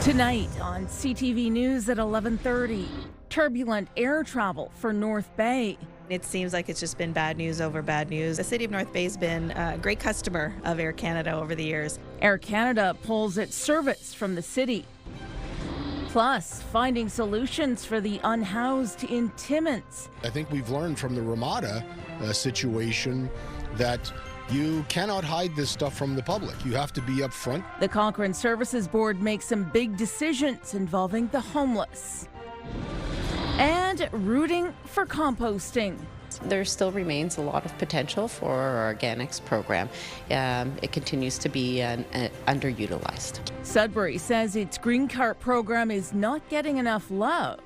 Tonight on CTV News at 11:30, turbulent air travel for North Bay. It seems like it's just been bad news over bad news. The city of North Bay has been a great customer of Air Canada over the years. Air Canada pulls its service from the city. Plus, finding solutions for the unhoused in Timmins. I think we've learned from the Ramada situation that you cannot hide this stuff from the public. You have to be upfront. The Cochrane Services Board makes some big decisions involving the homeless. And rooting for composting. There still remains a lot of potential for our organics program. It continues to be underutilized. Sudbury says its green cart program is not getting enough love.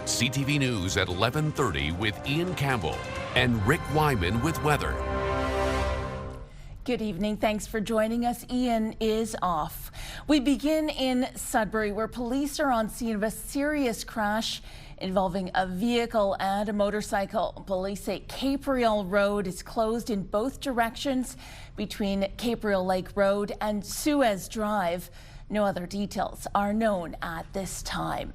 CTV News at 11:30 with Ian Campbell and Rick Wyman with weather. Good evening. Thanks for joining us. Ian is off. We begin in Sudbury, where police are on scene of a serious crash involving a vehicle and a motorcycle. Police say Capriel Road is closed in both directions between Capriel Lake Road and Suez Drive. No other details are known at this time.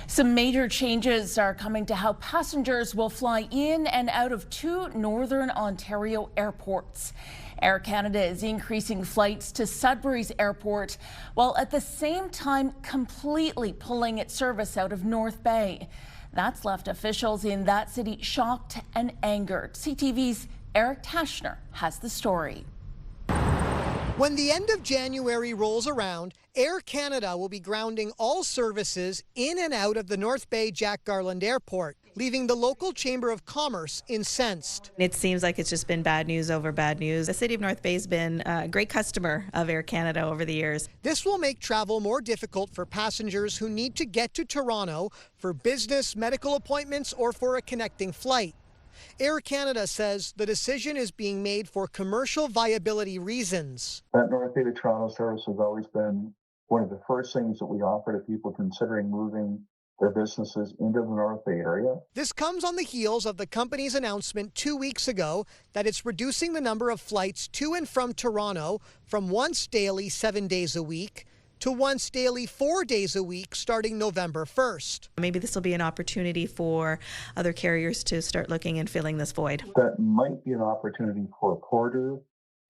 Some major changes are coming to how passengers will fly in and out of two Northern Ontario airports. Air Canada is increasing flights to Sudbury's airport, while at the same time completely pulling its service out of North Bay. That's left officials in that city shocked and angered. CTV's Eric Tashner has the story. When the end of January rolls around, Air Canada will be grounding all services in and out of the North Bay Jack Garland Airport, leaving the local Chamber of Commerce incensed. It seems like it's just been bad news over bad news. The city of North Bay has been a great customer of Air Canada over the years. This will make travel more difficult for passengers who need to get to Toronto for business, medical appointments, or for a connecting flight. Air Canada says the decision is being made for commercial viability reasons. That North Bay to Toronto service has always been one of the first things that we offer to people considering moving their businesses into the North Bay area. This comes on the heels of the company's announcement 2 weeks ago that it's reducing the number of flights to and from Toronto from once daily 7 days a week to once daily 4 days a week starting November 1st. Maybe this will be an opportunity for other carriers to start looking and filling this void. That might be an opportunity for Porter.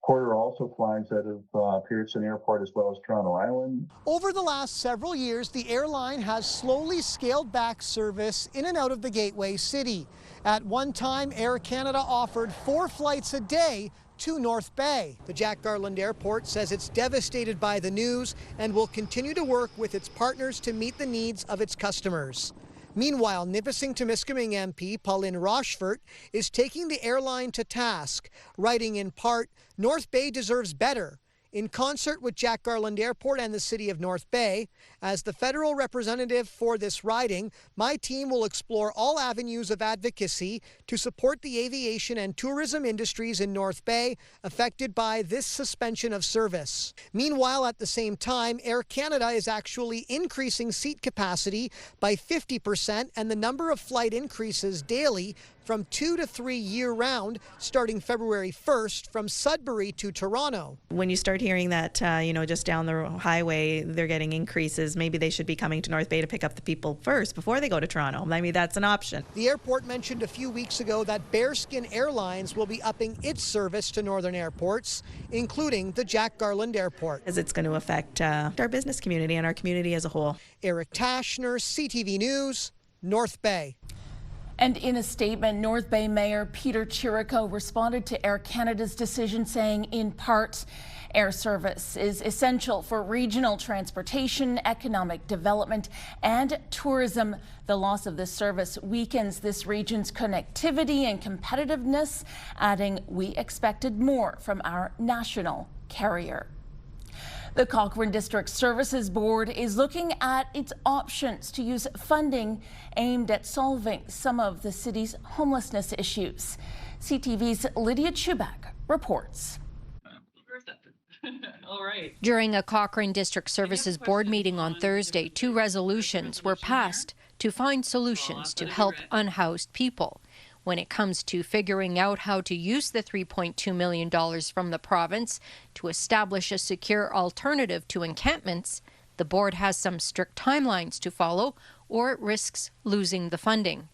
Porter also flies out of Pearson Airport as well as Toronto Island. Over the last several years, the airline has slowly scaled back service in and out of the Gateway City. At one time, Air Canada offered 4 flights a day to North Bay. The Jack Garland Airport says it's devastated by the news and will continue to work with its partners to meet the needs of its customers. Meanwhile, Nipissing-Temiskaming MP Pauline Rochefort is taking the airline to task, writing in part, "North Bay deserves better." In concert with Jack Garland Airport and the City of North Bay, as the federal representative for this riding, my team will explore all avenues of advocacy to support the aviation and tourism industries in North Bay affected by this suspension of service. Meanwhile, at the same time, Air Canada is actually increasing seat capacity by 50% and the number of flight increases daily from 2 to 3 year-round, starting February 1st from Sudbury to Toronto. When you start hearing that, just down the highway, they're getting increases, maybe they should be coming to North Bay to pick up the people first before they go to Toronto. I mean, that's an option. The airport mentioned a few weeks ago that Bearskin Airlines will be upping its service to northern airports, including the Jack Garland Airport. As it's going to affect our business community and our community as a whole. Eric Tashner, CTV News, North Bay. And in a statement, North Bay Mayor Peter Chirico responded to Air Canada's decision, saying, in part, air service is essential for regional transportation, economic development, and tourism. The loss of this service weakens this region's connectivity and competitiveness, adding, we expected more from our national carrier. The Cochrane District Services Board is looking at its options to use funding aimed at solving some of the city's homelessness issues. CTV's Lydia Chubak reports. All right. During a Cochrane District Services Board meeting on Thursday, 2 resolutions were passed to find solutions to help unhoused people. When it comes to figuring out how to use the $3.2 million from the province to establish a secure alternative to encampments, the board has some strict timelines to follow, or it risks losing the funding.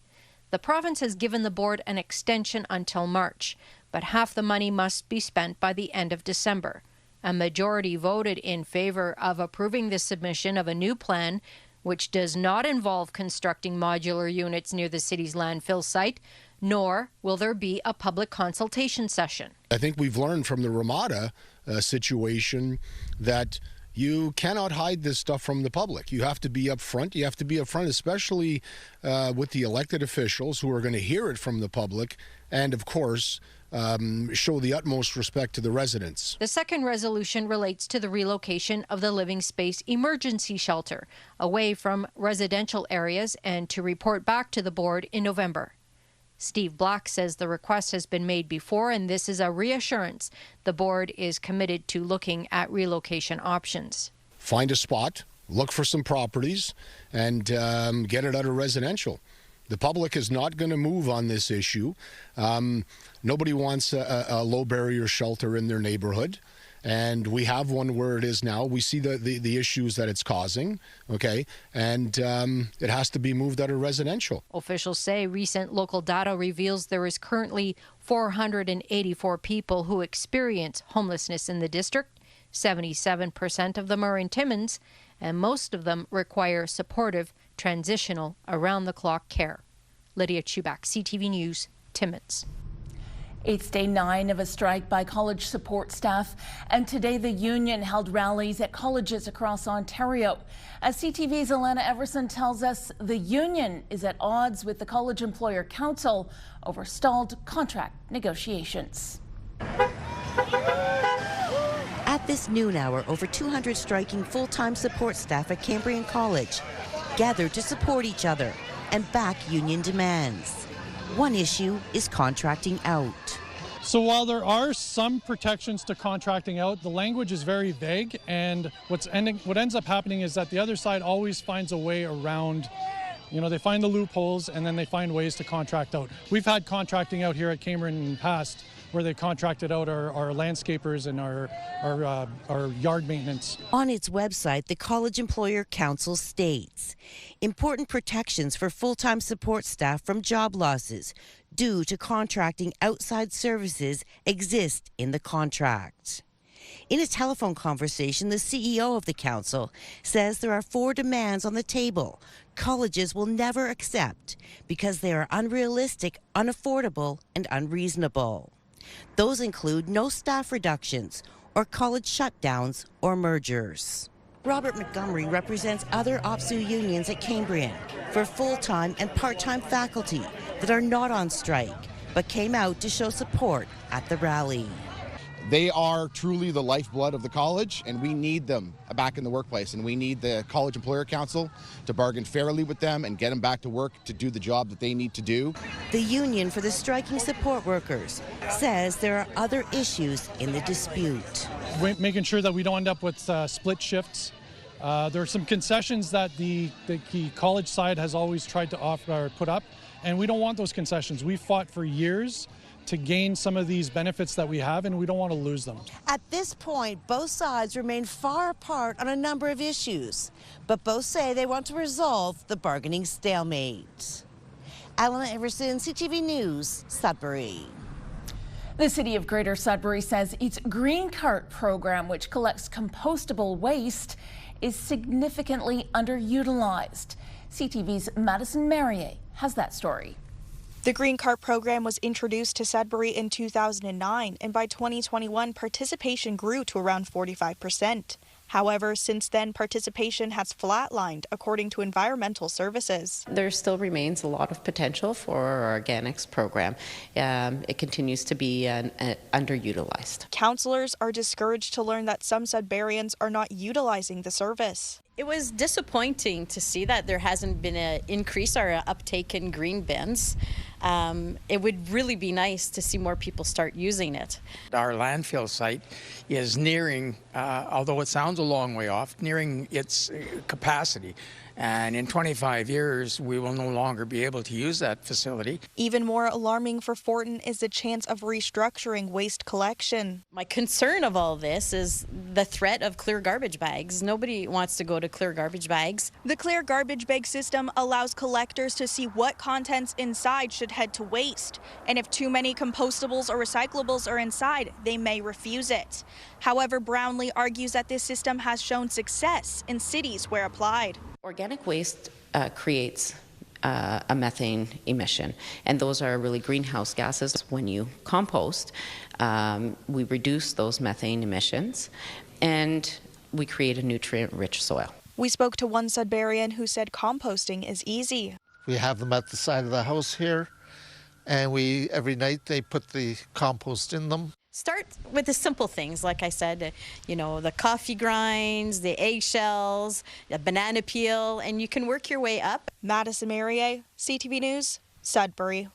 The province has given the board an extension until March, but half the money must be spent by the end of December. A majority voted in favor of approving the submission of a new plan, which does not involve constructing modular units near the city's landfill site, nor will there be a public consultation session. I think we've learned from the Ramada situation that you cannot hide this stuff from the public. You have to be upfront. You have to be upfront, especially with the elected officials who are going to hear it from the public, and of course, show the utmost respect to the residents. The second resolution relates to the relocation of the Living Space Emergency Shelter away from residential areas and to report back to the board in November. Steve Black says the request has been made before, and this is a reassurance the board is committed to looking at relocation options. Find a spot, look for some properties, and get it out of residential. The public is not going to move on this issue. Nobody wants a low barrier shelter in their neighborhood, and we have one where it is now. We see the issues that it's causing, okay, and it has to be moved out of residential. Officials say recent local data reveals there is currently 484 people who experience homelessness in the district. 77% of them are in Timmins, and most of them require supportive, transitional, around-the-clock care. Lydia Chubak, CTV News, Timmins. It's day 9 of a strike by college support staff, and today the union held rallies at colleges across Ontario. As CTV's Alana Everson tells us, the union is at odds with the College Employer Council over stalled contract negotiations. At this noon hour, over 200 striking full-time support staff at Cambrian College gathered to support each other and back union demands. One issue is contracting out. So while there are some protections to contracting out, the language is very vague, and what ends up happening is that the other side always finds a way around. They find the loopholes and then they find ways to contract out. We've had contracting out here at Cambrian in the past where they contracted out our landscapers and our yard maintenance. On its website, the College Employer Council states important protections for full-time support staff from job losses due to contracting outside services exist in the contract. In a telephone conversation, the CEO of the council says there are 4 demands on the table colleges will never accept because they are unrealistic, unaffordable, and unreasonable. Those include no staff reductions or college shutdowns or mergers. Robert Montgomery represents other OPSU unions at Cambrian for full-time and part-time faculty that are not on strike but came out to show support at the rally. They are truly the lifeblood of the college, and we need them back in the workplace, and we need the College Employer Council to bargain fairly with them and get them back to work to do the job that they need to do. The Union for the Striking Support Workers says there are other issues in the dispute. Making sure that we don't end up with split shifts. There are some concessions that the college side has always tried to offer or put up, and we don't want those concessions. We fought for years to gain some of these benefits that we have, and we don't want to lose them. At this point, both sides remain far apart on a number of issues, but both say they want to resolve the bargaining stalemate. Alana Everson, CTV News, Sudbury. The City of Greater Sudbury says its Green Cart program, which collects compostable waste, is significantly underutilized. CTV's Madison Marier has that story. The Green Cart program was introduced to Sudbury in 2009, and by 2021, participation grew to around 45%. However, since then, participation has flatlined, according to Environmental Services. There still remains a lot of potential for our organics program. It continues to be underutilized. Councillors are discouraged to learn that some Sudburyans are not utilizing the service. It was disappointing to see that there hasn't been an increase or an uptake in green bins. It would really be nice to see more people start using it. Our landfill site is nearing, although it sounds a long way off, nearing its capacity. And in 25 years, we will no longer be able to use that facility. Even more alarming for Fortin is the chance of restructuring waste collection. My concern of all this is the threat of clear garbage bags. Nobody wants to go to clear garbage bags. The clear garbage bag system allows collectors to see what contents inside should head to waste. And if too many compostables or recyclables are inside, they may refuse it. However, Brownlee argues that this system has shown success in cities where applied. Organic waste creates a methane emission, and those are really greenhouse gases. When you compost, we reduce those methane emissions, and we create a nutrient-rich soil. We spoke to one Sudburian who said composting is easy. We have them at the side of the house here, and every night they put the compost in them. Start with the simple things, like I said, the coffee grinds, the eggshells, the banana peel, and you can work your way up. Madison Marier, CTV News, Sudbury.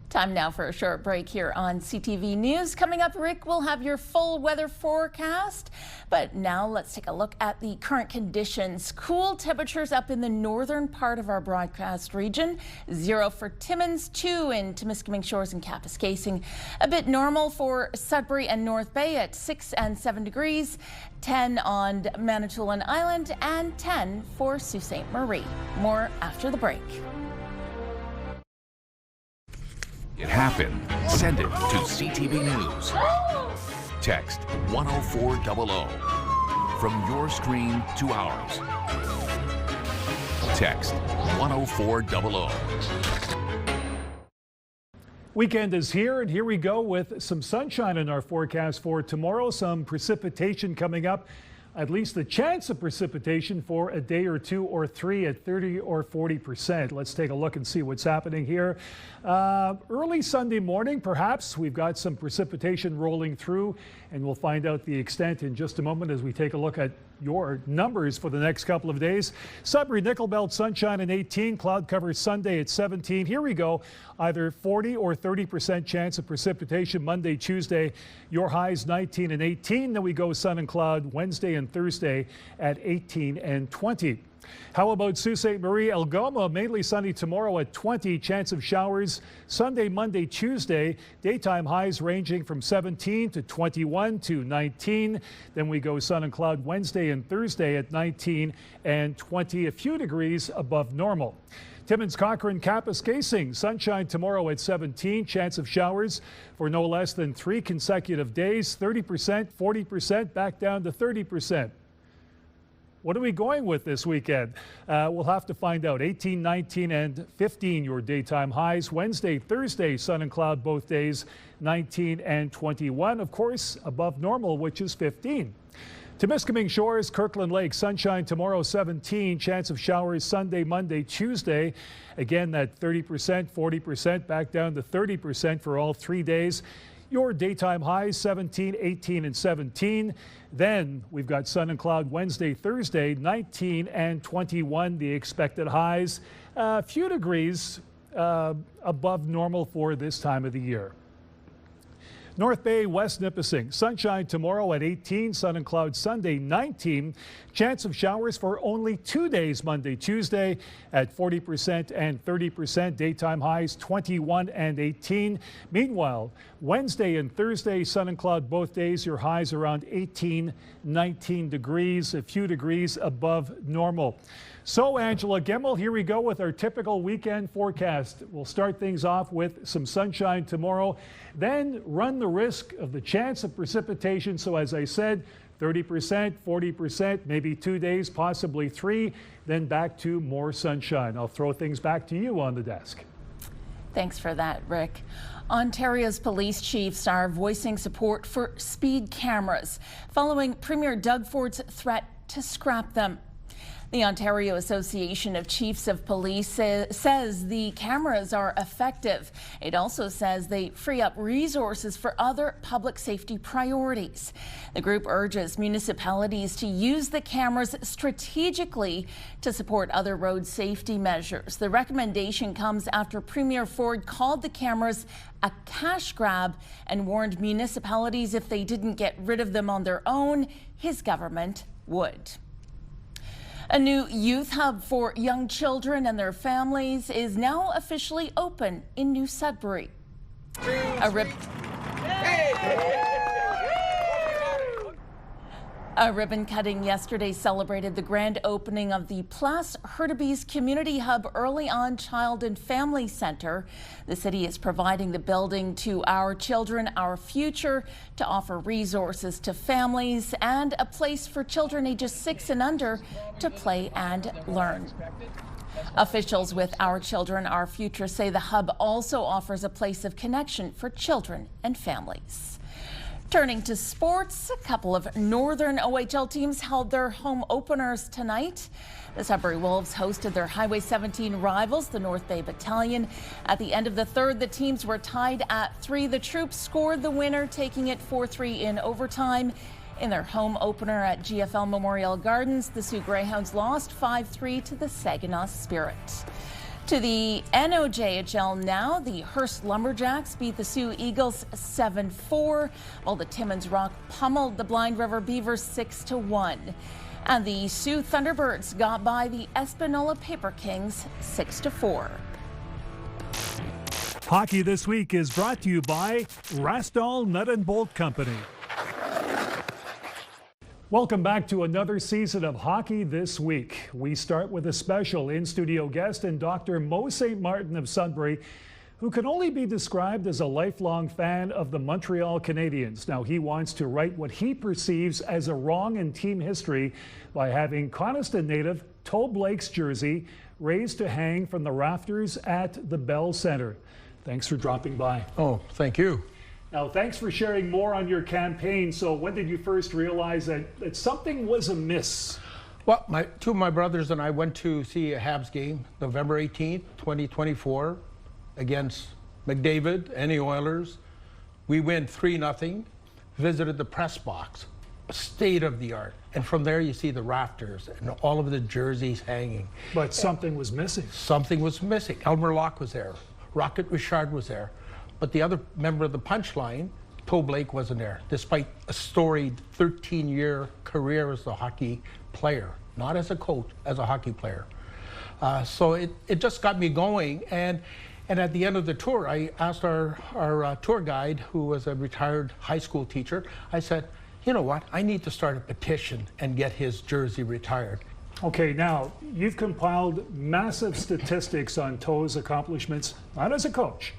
Time now for a short break here on CTV News. Coming up, Rick will have your full weather forecast. But now let's take a look at the current conditions. Cool temperatures up in the northern part of our broadcast region. 0 for Timmins, 2 in Timiskaming Shores and Kapuskasing. A bit normal for Sudbury and North Bay at 6 and 7 degrees. 10 on Manitoulin Island and 10 for Sault Ste. Marie. More after the break. It happened. Send it to CTV News. Text 10400. From your screen to ours. Text 10400. Weekend is here, and here we go with some sunshine in our forecast for tomorrow. Some precipitation coming up. At least the chance of precipitation for a day or two or three at 30 or 40%. Let's take a look and see what's happening here. Early Sunday morning, perhaps, we've got some precipitation rolling through, and we'll find out the extent in just a moment as we take a look at your numbers for the next couple of days. Sudbury, Nickel Belt, sunshine at 18, cloud cover Sunday at 17. Here we go, either 40 or 30% chance of precipitation Monday, Tuesday. Your highs 19 and 18. Then we go sun and cloud Wednesday and Thursday at 18 and 20. How about Sault Ste. Marie, Algoma, mainly sunny tomorrow at 20, chance of showers Sunday, Monday, Tuesday. Daytime highs ranging from 17 to 21 to 19. Then we go sun and cloud Wednesday and Thursday at 19 and 20, a few degrees above normal. Timmins, Cochrane, Kapuskasing, sunshine tomorrow at 17, chance of showers for no less than 3 consecutive days, 30%, 40%, back down to 30%. What are we going with this weekend? We'll have to find out. 18, 19, and 15 your daytime highs. Wednesday, Thursday, sun and cloud both days, 19 and 21. Of course, above normal, which is 15. Timiskaming Shores, Kirkland Lake, sunshine tomorrow, 17. Chance of showers Sunday, Monday, Tuesday. Again, that 30%, 40%, back down to 30% for all 3 days. Your daytime highs 17, 18, and 17. Then we've got sun and cloud Wednesday, Thursday, 19 and 21, the expected highs. A few degrees above normal for this time of the year. North Bay, West Nipissing, sunshine tomorrow at 18, sun and cloud Sunday 19. Chance of showers for only 2 days, Monday, Tuesday at 40% and 30%. Daytime highs 21 and 18. Meanwhile, Wednesday and Thursday, sun and cloud both days, your highs around 18, 19 degrees, a few degrees above normal. So, Angela, Gemmell, here we go with our typical weekend forecast. We'll start things off with some sunshine tomorrow, then run the risk of the chance of precipitation. So, as I said, 30%, 40%, maybe 2 days, possibly 3, then back to more sunshine. I'll throw things back to you on the desk. Thanks for that, Rick. Ontario's police chiefs are voicing support for speed cameras following Premier Doug Ford's threat to scrap them. The Ontario Association of Chiefs of Police says the cameras are effective. It also says they free up resources for other public safety priorities. The group urges municipalities to use the cameras strategically to support other road safety measures. The recommendation comes after Premier Ford called the cameras a cash grab and warned municipalities if they didn't get rid of them on their own, his government would. A new youth hub for young children and their families is now officially open in New Sudbury. A ribbon cutting yesterday celebrated the grand opening of the Place Hurtubise Community Hub Early On Child and Family Center. The city is providing the building to Our Children, Our Future to offer resources to families and a place for children ages 6 and under to play and learn. Officials with Our Children, Our Future say the hub also offers a place of connection for children and families. Turning to sports, a couple of Northern OHL teams held their home openers tonight. The Sudbury Wolves hosted their Highway 17 rivals, the North Bay Battalion. At the end of the third, the teams were tied at 3. The Troops scored the winner, taking it 4-3 in overtime. In their home opener at GFL Memorial Gardens, the Sioux Greyhounds lost 5-3 to the Saginaw Spirit. To the NOJHL now, the Hearst Lumberjacks beat the Sioux Eagles 7-4, while the Timmins Rock pummeled the Blind River Beavers 6-1. And the Sioux Thunderbirds got by the Espanola Paper Kings 6-4. Hockey This Week is brought to you by Rastall Nut and Bolt Company. Welcome back to another season of Hockey This Week. We start with a special in-studio guest and Dr. Mo St. Martin of Sudbury, who can only be described as a lifelong fan of the Montreal Canadiens. Now, he wants to right what he perceives as a wrong in team history by having Coniston native Toe Blake's jersey raised to hang from the rafters at the Bell Centre. Thanks for dropping by. Oh, thank you. Now, thanks for sharing more on your campaign. So when did you first realize that something was amiss? Well, two of my brothers and I went to see a Habs game, November 18th, 2024, against McDavid and the Oilers. We win 3-0, visited the press box, state of the art. And from there you see the rafters and all of the jerseys hanging. But something was missing. Something was missing. Elmer Locke was there. Rocket Richard was there. But the other member of the punchline, Toe Blake, wasn't there, despite a storied 13-year career as a hockey player, not as a coach, as a hockey player. So it just got me going. And at the end of the tour, I asked our tour guide, who was a retired high school teacher, I said, you know what, I need to start a petition and get his jersey retired. Okay, now, you've compiled massive statistics on Toe's accomplishments, not as a coach,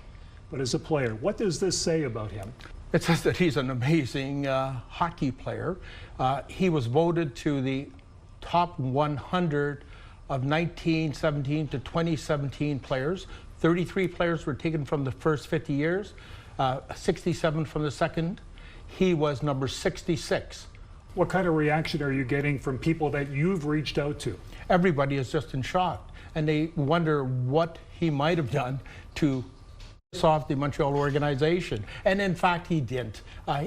but as a player. What does this say about him? It says that he's an amazing hockey player. He was voted to the top 100 of 1917 to 2017 players. 33 players were taken from the first 50 years, 67 from the second. He was number 66. What kind of reaction are you getting from people that you've reached out to? Everybody is just in shock, And they wonder what he might have done to off the Montreal organization, and in fact he didn't.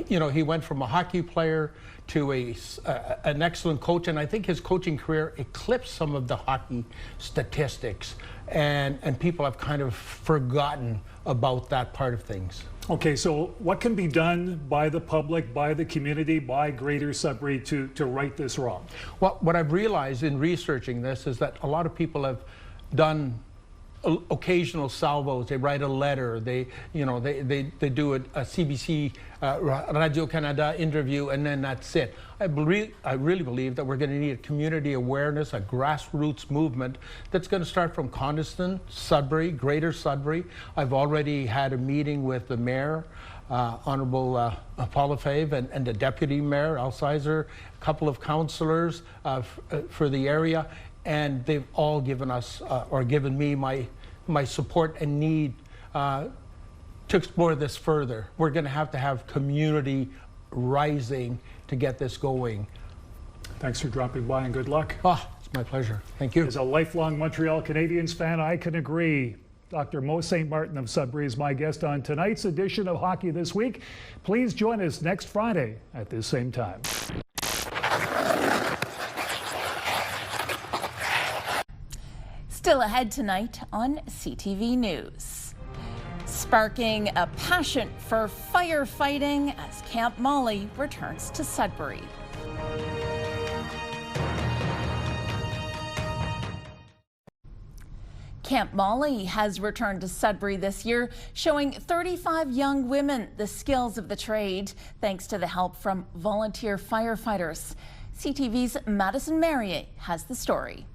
You know, he went from a hockey player to an excellent coach, and I think his coaching career eclipsed some of the hockey statistics, and people have kind of forgotten about that part of things. Okay, so what can be done by the public, by the community, by Greater Sudbury to right this wrong? Well, what I've realized in researching this is that a lot of people have done occasional salvos. They write a letter, they do a CBC Radio Canada interview, and then that's it. I really believe that we're going to need a community awareness, a grassroots movement that's going to start from Coniston, Sudbury, Greater Sudbury. I've already had a meeting with the mayor, Honorable Paul Lefebvre, and the deputy mayor, Al Sizer, a couple of councillors for the area, and they've all given us, or given me my support and need to explore this further. We're going to have community rising to get this going. Thanks for dropping by and good luck. Oh, it's my pleasure. Thank you. As a lifelong Montreal Canadiens fan, I can agree. Dr. Mo St. Martin of Sudbury is my guest on tonight's edition of Hockey This Week. Please join us next Friday at this same time. Still ahead tonight on CTV News. Sparking a passion for firefighting as Camp Molly returns to Sudbury. Camp Molly has returned to Sudbury this year, showing 35 young women the skills of the trade, thanks to the help from volunteer firefighters. CTV's Madison Marier has the story.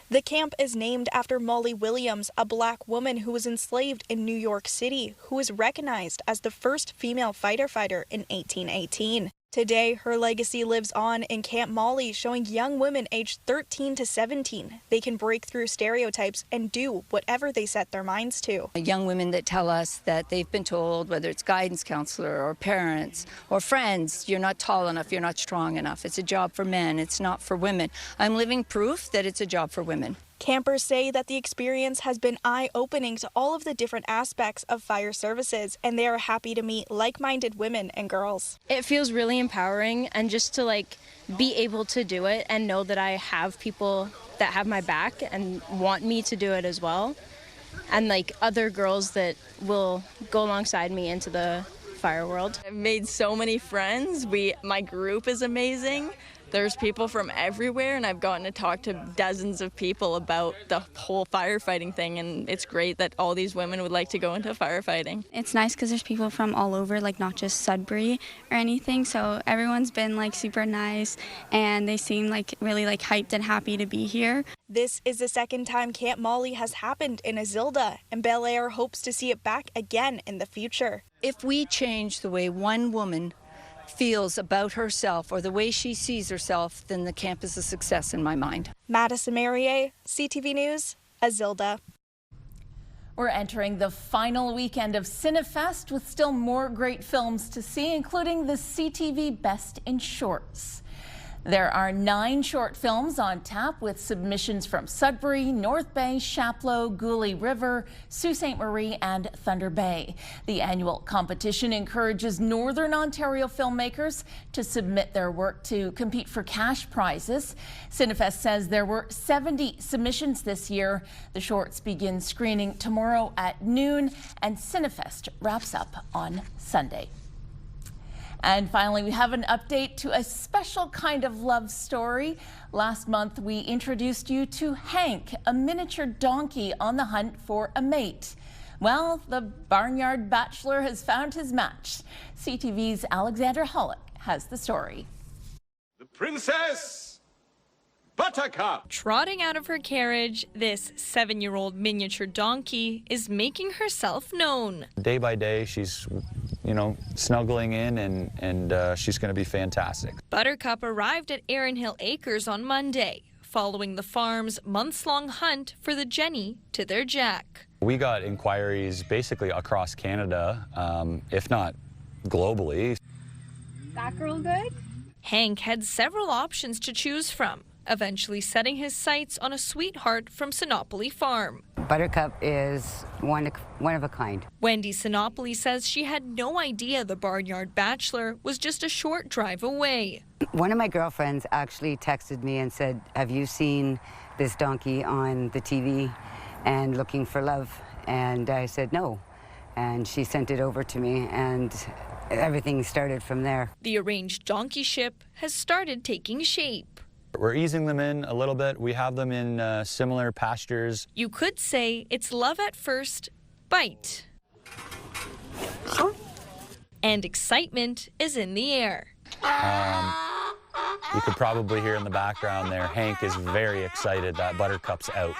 The camp is named after Molly Williams, a black woman who was enslaved in New York City, who was recognized as the first female fighter in 1818. Today, her legacy lives on in Camp Molly, showing young women aged 13 to 17 they can break through stereotypes and do whatever they set their minds to. Young women that tell us that they've been told, whether it's guidance counselor or parents or friends, you're not tall enough, you're not strong enough. It's a job for men, it's not for women. I'm living proof that it's a job for women. Campers say that the experience has been eye-opening to all of the different aspects of fire services, and they are happy to meet like-minded women and girls. It feels really empowering, and just to be able to do it and know that I have people that have my back and want me to do it as well, and other girls that will go alongside me into the fire world. I've made so many friends. My group is amazing. There's people from everywhere, and I've gotten to talk to dozens of people about the whole firefighting thing, and it's great that all these women would like to go into firefighting. It's nice because there's people from all over, not just Sudbury or anything, so everyone's been super nice, and they seem really hyped and happy to be here. This is the second time Camp Molly has happened in Angella, and Bel Air hopes to see it back again in the future. If we change the way one woman feels about herself or the way she sees herself, then the camp is a success in my mind. Madison Marier, CTV News, Angella. We're entering the final weekend of CineFest with still more great films to see, including the CTV Best in Shorts. There are 9 short films on tap with submissions from Sudbury, North Bay, Chapleau, Gooley River, Sault Ste. Marie and Thunder Bay. The annual competition encourages Northern Ontario filmmakers to submit their work to compete for cash prizes. CineFest says there were 70 submissions this year. The shorts begin screening tomorrow at noon, and CineFest wraps up on Sunday. And finally, we have an update to a special kind of love story. Last month, we introduced you to Hank, a miniature donkey on the hunt for a mate. Well, the barnyard bachelor has found his match. CTV's Alexander Hollick has the story. The Princess Buttercup. Trotting out of her carriage, this 7-year-old miniature donkey is making herself known. Day by day, she's, snuggling in, and she's going to be fantastic. Buttercup arrived at Erin Hill Acres on Monday, following the farm's months-long hunt for the Jenny to their Jack. We got inquiries basically across Canada, if not globally. That girl good? Hank had several options to choose from, eventually setting his sights on a sweetheart from Sinopoli Farm. Buttercup is one of a kind. Wendy Sinopoli says she had no idea the Barnyard Bachelor was just a short drive away. One of my girlfriends actually texted me and said, "Have you seen this donkey on the TV and looking for love?" And I said no. And she sent it over to me, and everything started from there. The arranged donkey ship has started taking shape. We're easing them in a little bit. We have them in similar pastures. You could say it's love at first bite. And excitement is in the air. You could probably hear in the background there, Hank is very excited that Buttercup's out.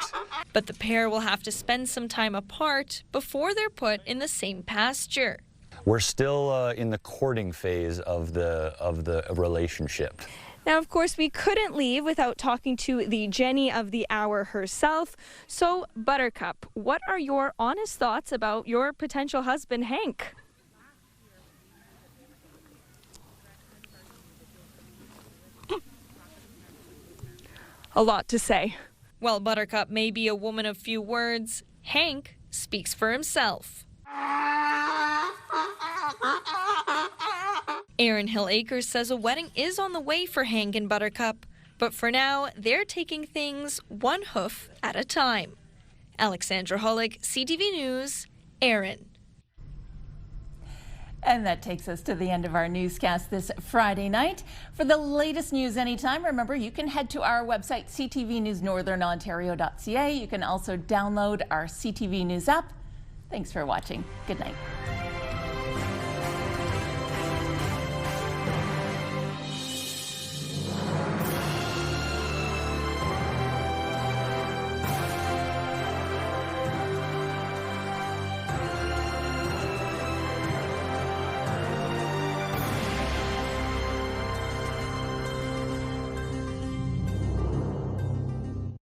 But the pair will have to spend some time apart before they're put in the same pasture. We're still in the courting phase of the relationship. Now, of course, we couldn't leave without talking to the Jenny of the hour herself. So, Buttercup, what are your honest thoughts about your potential husband, Hank? A lot to say. While Buttercup may be a woman of few words, Hank speaks for himself. Erin Hill Acres says a wedding is on the way for Hank and Buttercup, but for now, they're taking things one hoof at a time. Alexandra Hollick, CTV News, Erin. And that takes us to the end of our newscast this Friday night. For the latest news anytime, remember you can head to our website, CTVNewsNorthernOntario.ca. You can also download our CTV News app. Thanks for watching. Good night.